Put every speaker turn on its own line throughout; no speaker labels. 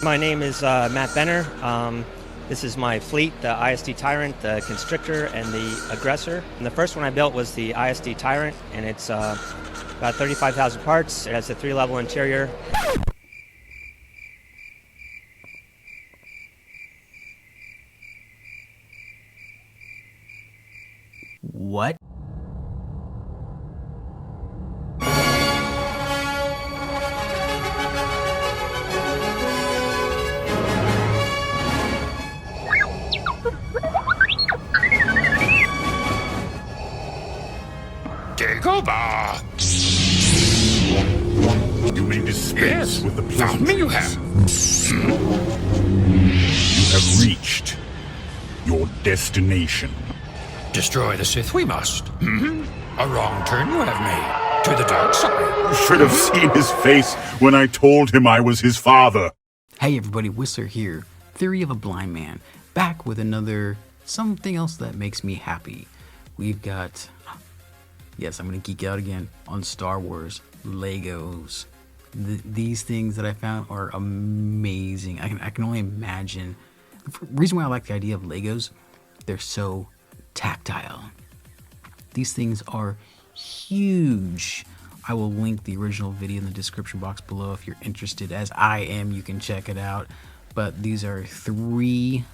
My name is Matt Benner. This is my fleet, the ISD Tyrant, the Constrictor, and the Aggressor. And the first one I built was the ISD Tyrant, and it's about 35,000 parts. It has a 3-level interior.
What?
COPPA!
You may dispense with the
Found me, you have.
You have reached your destination.
Destroy the Sith we must. A wrong turn you have made. To the dark side.
You should have seen his face when I told him I was his father.
Hey everybody, Whistler here. Theory of a Blind Man. Back with another something else that makes me happy. We've got... Yes, I'm going to geek out again on Star Wars Legos. These things that I found are amazing. I can only imagine. The reason why I like the idea of Legos, they're so tactile. These things are huge. I will link the original video in the description box below if you're interested. As I am, you can check it out. But these are 3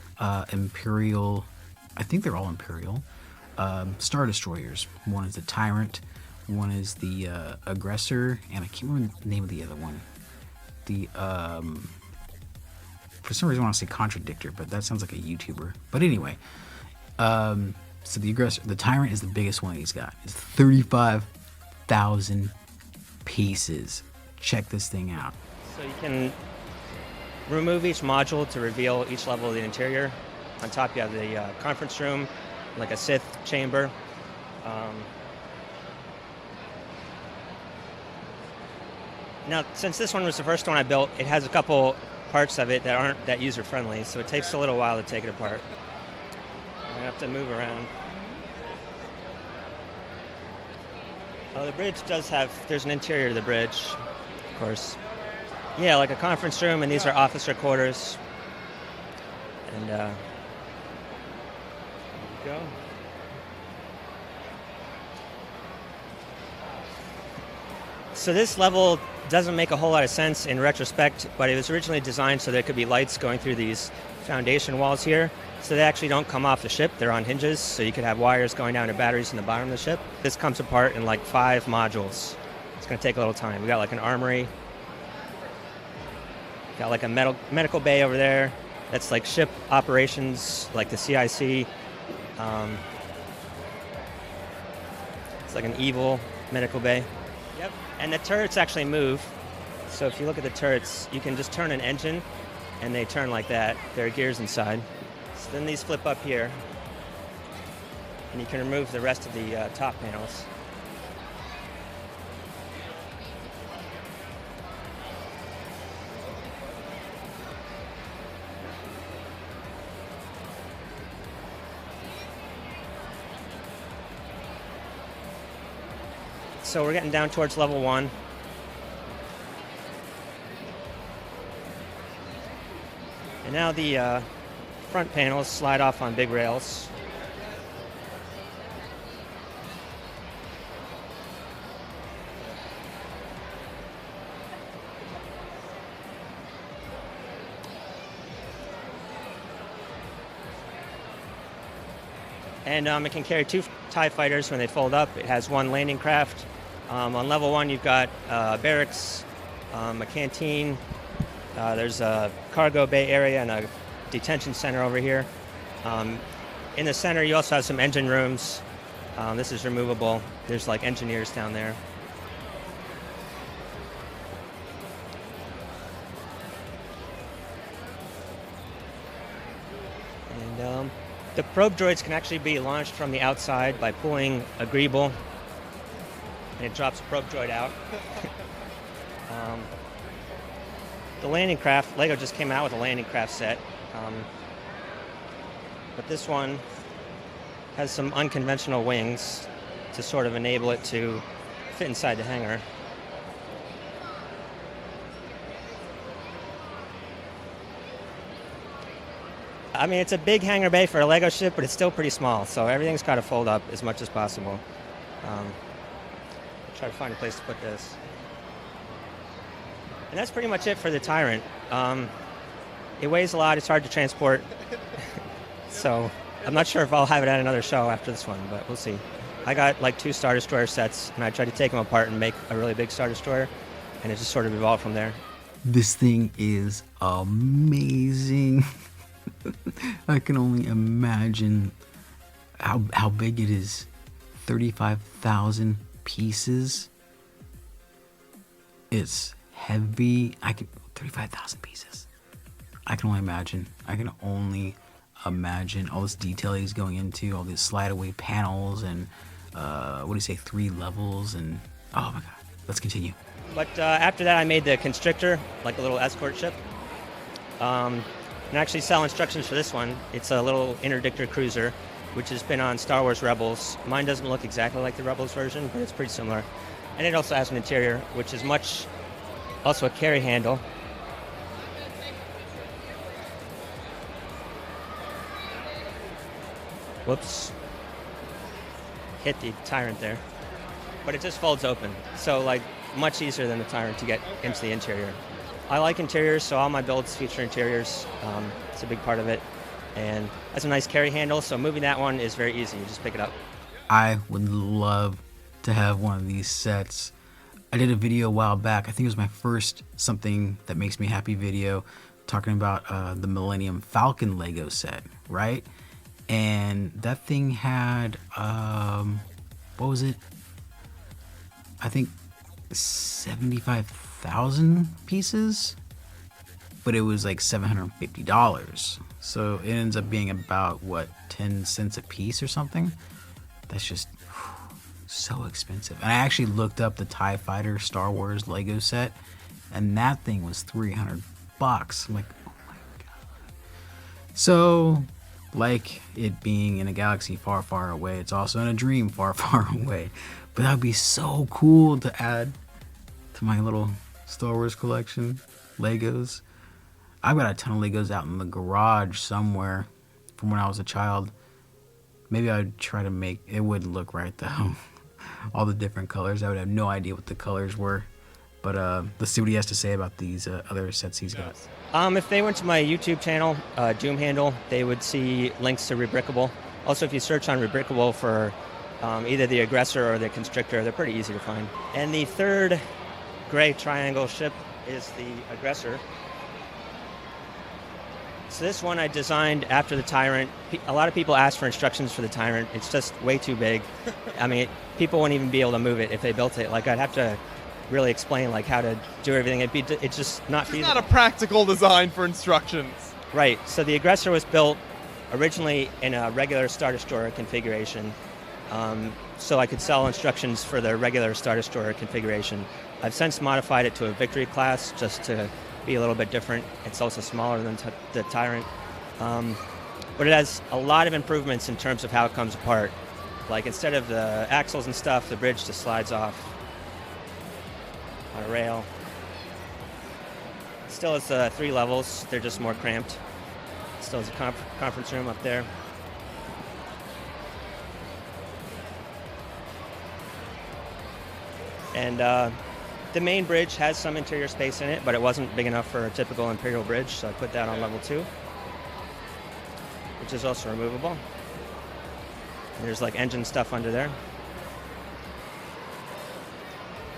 Imperial, I think they're all Imperial, Star Destroyers. One is the Tyrant, one is the Aggressor, and I can't remember the name of the other one. The for some reason I want to say Contradictor, but that sounds like a YouTuber. But anyway, so the Aggressor, the Tyrant is the biggest one he's got. It's 35,000 pieces. Check this thing out.
So you can remove each module to reveal each level of the interior. On top you have the conference room, like a Sith chamber. Now, since this one was the first one I built, it has a couple parts of it that aren't that user-friendly, so it takes a little while to take it apart. I have to move around. Oh, the bridge does have, there's an interior to the bridge, of course. Yeah, like a conference room, and these are officer quarters. And there you go. So this level doesn't make a whole lot of sense in retrospect, but it was originally designed so there could be lights going through these foundation walls here. So they actually don't come off the ship, they're on hinges, so you could have wires going down to batteries in the bottom of the ship. This comes apart in like 5 modules. It's gonna take a little time. We got like an armory, got like a medical bay over there. That's like ship operations, like the CIC. It's like an evil medical bay. Yep. And the turrets actually move. So if you look at the turrets, you can just turn an engine and they turn like that. There are gears inside. So then these flip up here and you can remove the rest of the top panels. So we're getting down towards level 1. And now the front panels slide off on big rails. And it can carry 2 TIE fighters when they fold up. It has 1 landing craft. On level 1, you've got barracks, a canteen, there's a cargo bay area and a detention center over here. In the center, you also have some engine rooms. This is removable. There's like engineers down there. And the probe droids can actually be launched from the outside by pulling a greeble. And it drops a probe droid out. The landing craft, Lego just came out with a landing craft set. But this one has some unconventional wings to sort of enable it to fit inside the hangar. I mean, it's a big hangar bay for a Lego ship, but it's still pretty small, so everything's got to fold up as much as possible. I'll try to find a place to put this. And that's pretty much it for the Tyrant. It weighs a lot, it's hard to transport, so I'm not sure if I'll have it at another show after this one, but we'll see. I got like 2 Star Destroyer sets, and I tried to take them apart and make a really big Star Destroyer, and it just sort of evolved from there.
This thing is amazing. I can only imagine how big it is. 35,000 pieces. It's heavy. 35,000 pieces. I can only imagine. I can only imagine all this detail he's going into, all these slide away panels, and 3 levels, and oh my god. Let's continue.
But after that, I made the Constrictor, like a little escort ship. And actually sell instructions for this one. It's a little interdictor cruiser, which has been on Star Wars Rebels. Mine doesn't look exactly like the Rebels version, but it's pretty similar. And it also has an interior, which is also a carry handle. Whoops. Hit the Tyrant there. But it just folds open. So like much easier than the Tyrant to get into the interior. I like interiors, so all my builds feature interiors. It's a big part of it. And that's a nice carry handle, so moving that one is very easy. You just pick it up.
I would love to have one of these sets. I did a video a while back. I think it was my first Something That Makes Me Happy video, talking about the Millennium Falcon Lego set, right? And that thing had, what was it? I think 75,000 pieces, but it was like $750. So it ends up being about, what, 10 cents a piece or something? That's just so expensive. And I actually looked up the TIE Fighter Star Wars Lego set, and that thing was $300. I'm like, oh my god. So, like it being in a galaxy far, far away, it's also in a dream far, far away. But that would be so cool to add to my little Star Wars collection. Legos. I've got a ton of Legos out in the garage somewhere from when I was a child. Maybe I would try to make, it wouldn't look right though. All the different colors. I would have no idea what the colors were. But let's see what he has to say about these other sets he's got.
If they went to my YouTube channel, Doom Handle, they would see links to Rebrickable. Also, if you search on Rebrickable for either the Aggressor or the Constrictor, they're pretty easy to find. And the third gray triangle ship is the Aggressor. So this one I designed after the Tyrant. A lot of people ask for instructions for the Tyrant. It's just way too big. I mean, people wouldn't even be able to move it if they built it. Like, I'd have to really explain like how to do everything. It's just not feasible.
It's not a practical design for instructions.
Right. So the Aggressor was built originally in a regular Star Destroyer configuration. So I could sell instructions for the regular Star Destroyer configuration. I've since modified it to a Victory class just to be a little bit different. It's also smaller than the Tyrant. But it has a lot of improvements in terms of how it comes apart. Like instead of the axles and stuff, the bridge just slides off on a rail. Still has 3 levels, they're just more cramped. Still has a conference room up there. And the main bridge has some interior space in it, but it wasn't big enough for a typical Imperial bridge, so I put that on level 2, which is also removable. And there's like engine stuff under there.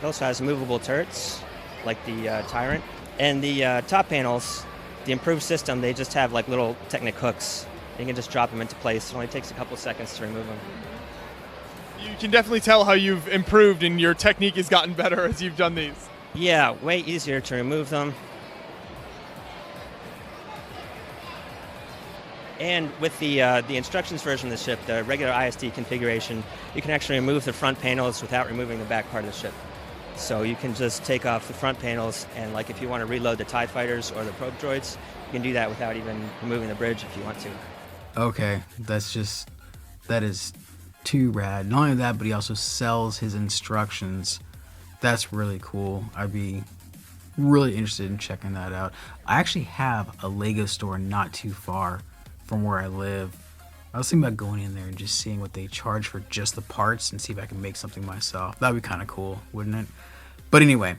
It also has movable turrets, like the Tyrant. And the top panels, the improved system, they just have like little Technic hooks. You can just drop them into place. It only takes a couple seconds to remove them.
You can definitely tell how you've improved and your technique has gotten better as you've done these.
Yeah, way easier to remove them. And with the instructions version of the ship, the regular ISD configuration, you can actually remove the front panels without removing the back part of the ship. So you can just take off the front panels, and like if you want to reload the TIE fighters or the probe droids, you can do that without even removing the bridge if you want to.
Okay, that is too rad. Not only that, but he also sells his instructions. That's really cool. I'd be really interested in checking that out. I actually have a Lego store not too far from where I live. I was thinking about going in there and just seeing what they charge for just the parts and see if I can make something myself. That would be kind of cool, wouldn't it? But anyway,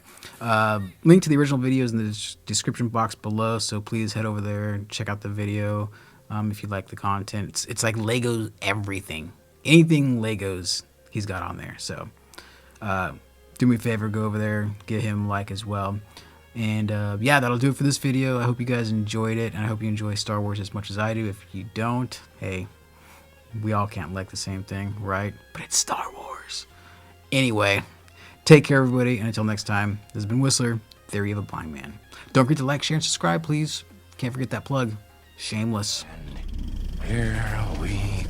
link to the original video is in the description box below, so please head over there and check out the video if you like the content. It's like Legos everything. Anything Legos he's got on there. So do me a favor, go over there, give him a like as well. And yeah, that'll do it for this video. I hope you guys enjoyed it, and I hope you enjoy Star Wars as much as I do. If you don't, hey, we all can't like the same thing, right? But it's Star Wars. Anyway, take care, everybody, and until next time, this has been Whistler, Theory of a Blind Man. Don't forget to like, share, and subscribe, please. Can't forget that plug. Shameless.
Here we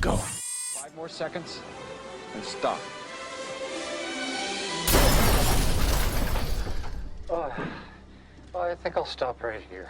go.
5 more seconds and stop. Oh, I think I'll stop right here.